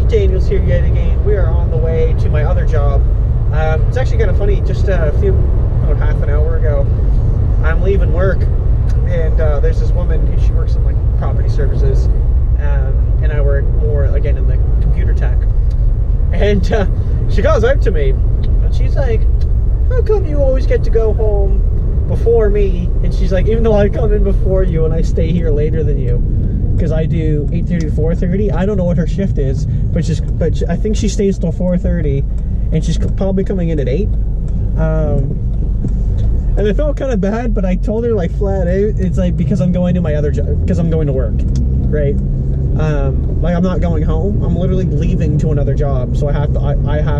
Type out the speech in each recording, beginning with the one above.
Daniels here yet again. We are on the way to my other job. It's actually kind of funny, just about half an hour ago, I'm leaving work, and there's this woman, she works in like property services, and I work more, again, in the computer tech. And she calls out to me, and she's like, how come you always get to go home before me? And she's like, even though I come in before you and I stay here later than you, because I do 8:30 to 4:30. I don't know what her shift is, but I think she stays till 4:30, and she's probably coming in at 8. And I felt kind of bad, but I told her like flat out, it's like because I'm going to my other job, because I'm going to work, right? Like I'm not going home. I'm literally leaving to another job, so I have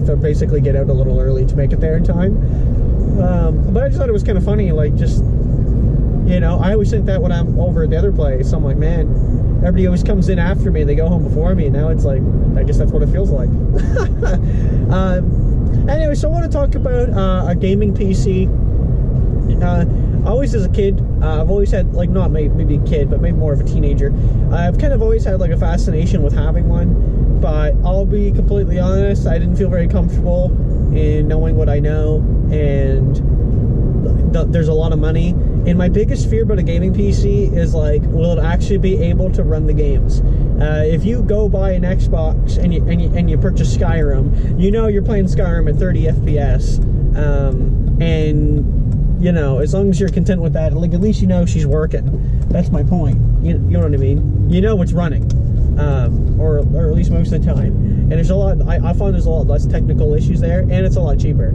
to basically get out a little early to make it there in time. But I just thought it was kind of funny, like just, you know, I always think that when I'm over at the other place, I'm like, man, everybody always comes in after me, they go home before me, and now it's like, I guess that's what it feels like. Anyway, so I want to talk about a gaming PC. Always as a kid, I've always had, like, not maybe a kid, but maybe more of a teenager, I've kind of always had like a fascination with having one, but I'll be completely honest, I didn't feel very comfortable in knowing what I know, and there's a lot of money. And my biggest fear about a gaming PC is like, will it actually be able to run the games? If you go buy an Xbox and you purchase Skyrim, you know you're playing Skyrim at 30 FPS, and you know, as long as you're content with that, like at least you know she's working. That's my point. You know what I mean? You know it's running, or at least most of the time. And there's a lot. I find there's a lot less technical issues there, and it's a lot cheaper,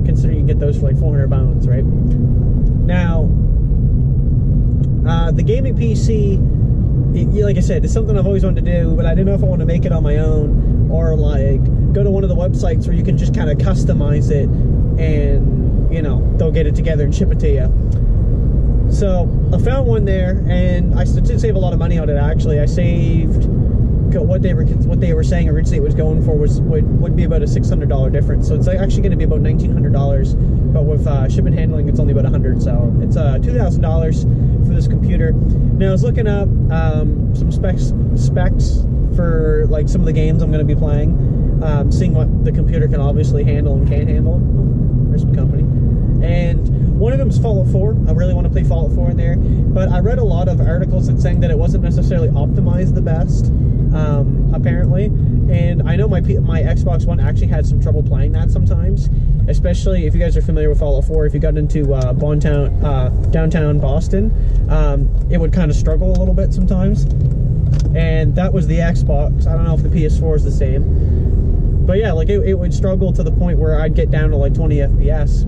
considering you get those for like 400 pounds, right? Now, the gaming PC, like I said, it's something I've always wanted to do, but I didn't know if I want to make it on my own or like go to one of the websites where you can just kind of customize it and, you know, they'll get it together and ship it to you. So I found one there, and I did save a lot of money on it. Actually, I saved what they were saying originally it was going for would be about a $600 difference. So it's actually going to be about $1,900, but with shipping and handling, it's only about $100. So it's $2,000 for this computer. Now I was looking up some specs for like some of the games I'm going to be playing, seeing what the computer can obviously handle and can't handle. There's some company. And one of them is Fallout 4. I really want to play Fallout 4 in there. But I read a lot of articles that saying that it wasn't necessarily optimized the best, apparently. And I know my Xbox One actually had some trouble playing that sometimes. Especially if you guys are familiar with Fallout 4, if you got into downtown Boston, it would kind of struggle a little bit sometimes. And that was the Xbox. I don't know if the PS4 is the same. But yeah, like it would struggle to the point where I'd get down to like 20 FPS.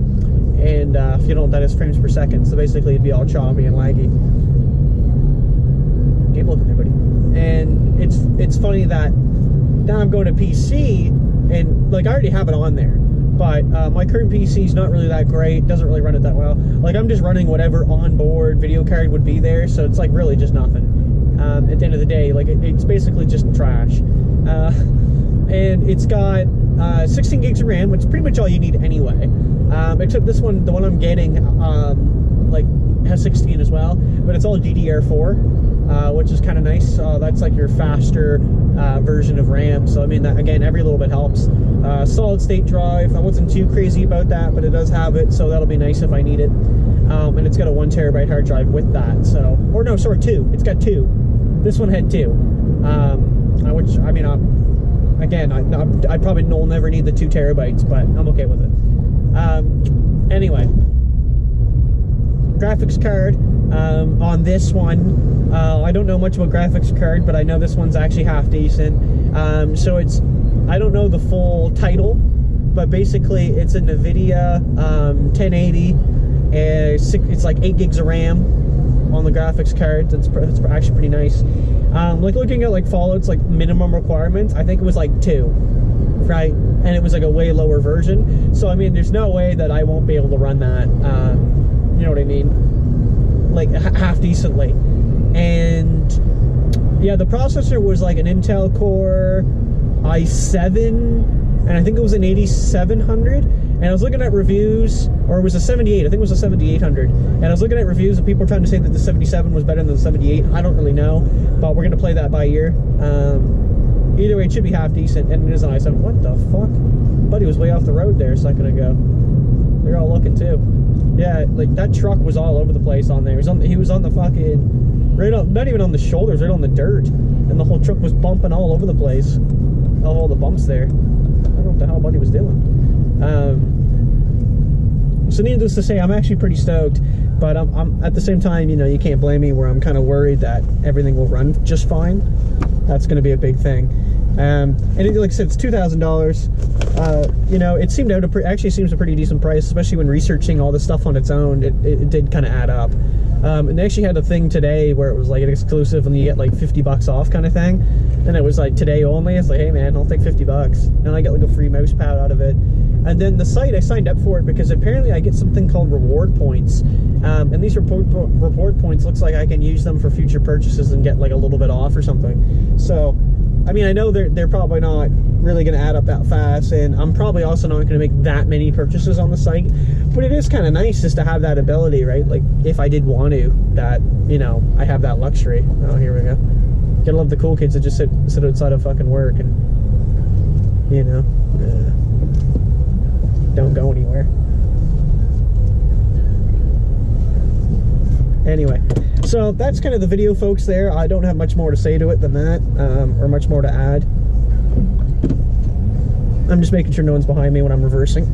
And if you don't know what that is, frames per second. So basically it'd be all choppy and laggy. Keep looking there, buddy. And it's funny that now I'm going to PC, and like I already have it on there. But my current PC is not really that great, doesn't really run it that well. Like I'm just running whatever onboard video card would be there, so it's like really just nothing. At the end of the day, like it's basically just trash. And it's got 16 gigs of RAM, which is pretty much all you need anyway. Except this one, the one I'm getting, like has 16 as well, but it's all DDR4, which is kind of nice. That's like your faster version of RAM. So I mean, that, again, every little bit helps. Solid state drive. I wasn't too crazy about that, but it does have it, so that'll be nice if I need it. And it's got a 1 terabyte hard drive with that. So, or no, sorry, 2. It's got 2. This one had 2. Which I mean, again, I probably will never need the 2 terabytes, but I'm okay with it. Anyway, graphics card on this one. I don't know much about graphics card, but I know this one's actually half decent. So it's, I don't know the full title, but basically it's a NVIDIA 1080. It's like 8 gigs of RAM on the graphics card. It's actually pretty nice. Like looking at like Fallout's like minimum requirements, I think it was like 2, right? And it was like a way lower version. So I mean, there's no way that I won't be able to run that. You know what I mean? Like half decently. And yeah, the processor was like an Intel Core i7, and I think it was an 8700. And I was looking at reviews, or it was a 78, I think it was a 7800. And I was looking at reviews and people were trying to say that the 77 was better than the 78. I don't really know, but we're going to play that by ear. either way, it should be half decent. And it is. And I said, what the fuck? Buddy was way off the road there a second ago. They're all looking too. Yeah, like that truck was all over the place on there. He was on the fucking, right on, not even on the shoulders, right on the dirt. And the whole truck was bumping all over the place. All the bumps there. I don't know what the hell Buddy was doing. So needless to say, I'm actually pretty stoked, but I'm at the same time, you know, you can't blame me where I'm kind of worried that everything will run just fine. That's going to be a big thing. And like I said, it's $2,000. You know, it seemed actually seems a pretty decent price, especially when researching all this stuff on its own. It did kind of add up. And they actually had a thing today where it was like an exclusive and you get like 50 bucks off kind of thing. And it was like today only. It's like, hey man, I'll take 50 bucks. And I get like a free mouse pad out of it. And then the site, I signed up for it because apparently I get something called reward points. And these reward points, looks like I can use them for future purchases and get like a little bit off or something. So, I mean, I know they're probably not really going to add up that fast, and I'm probably also not going to make that many purchases on the site, but it is kind of nice just to have that ability, right? Like, if I did want to, that, you know, I have that luxury. Oh, here we go. Gotta love the cool kids that just sit outside of fucking work and, you know, don't go anywhere. Anyway, so that's kind of the video, folks, there. I don't have much more to say to it than that, or much more to add. I'm just making sure no one's behind me when I'm reversing.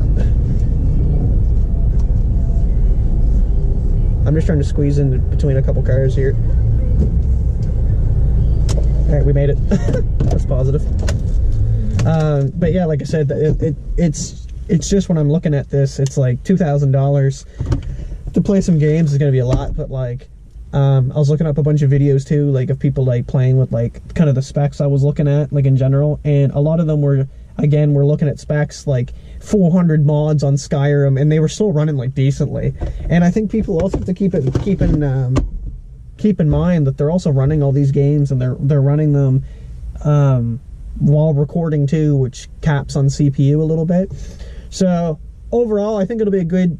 I'm just trying to squeeze in between a couple cars here. Alright, we made it. That's positive. But yeah, like I said, it's just when I'm looking at this, it's like $2,000 to play some games is going to be a lot, but like, I was looking up a bunch of videos too, like of people like playing with like kind of the specs I was looking at, like in general, and a lot of them were, again, we're looking at specs like 400 mods on Skyrim, and they were still running like decently. And I think people also have to keep in mind that they're also running all these games, and they're running them while recording too, which caps on CPU a little bit. So overall, I think it'll be a good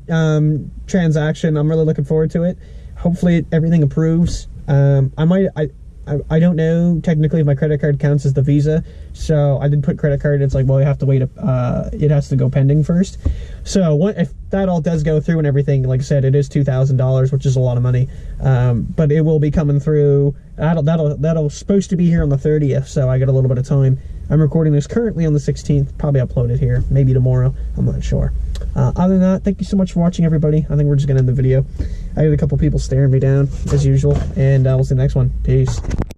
transaction. I'm really looking forward to it. Hopefully everything approves. I don't know technically if my credit card counts as the Visa, so I did put credit card. It's like, well, you have to wait. It has to go pending first. So if that all does go through and everything, like I said, it is $2,000, which is a lot of money. But it will be coming through. That'll supposed to be here on the 30th, so I got a little bit of time. I'm recording this currently on the 16th. Probably upload it here, maybe tomorrow. I'm not sure. Other than that, thank you so much for watching, everybody. I think we're just gonna end the video. I had a couple people staring me down as usual, and we'll see you in the next one. Peace.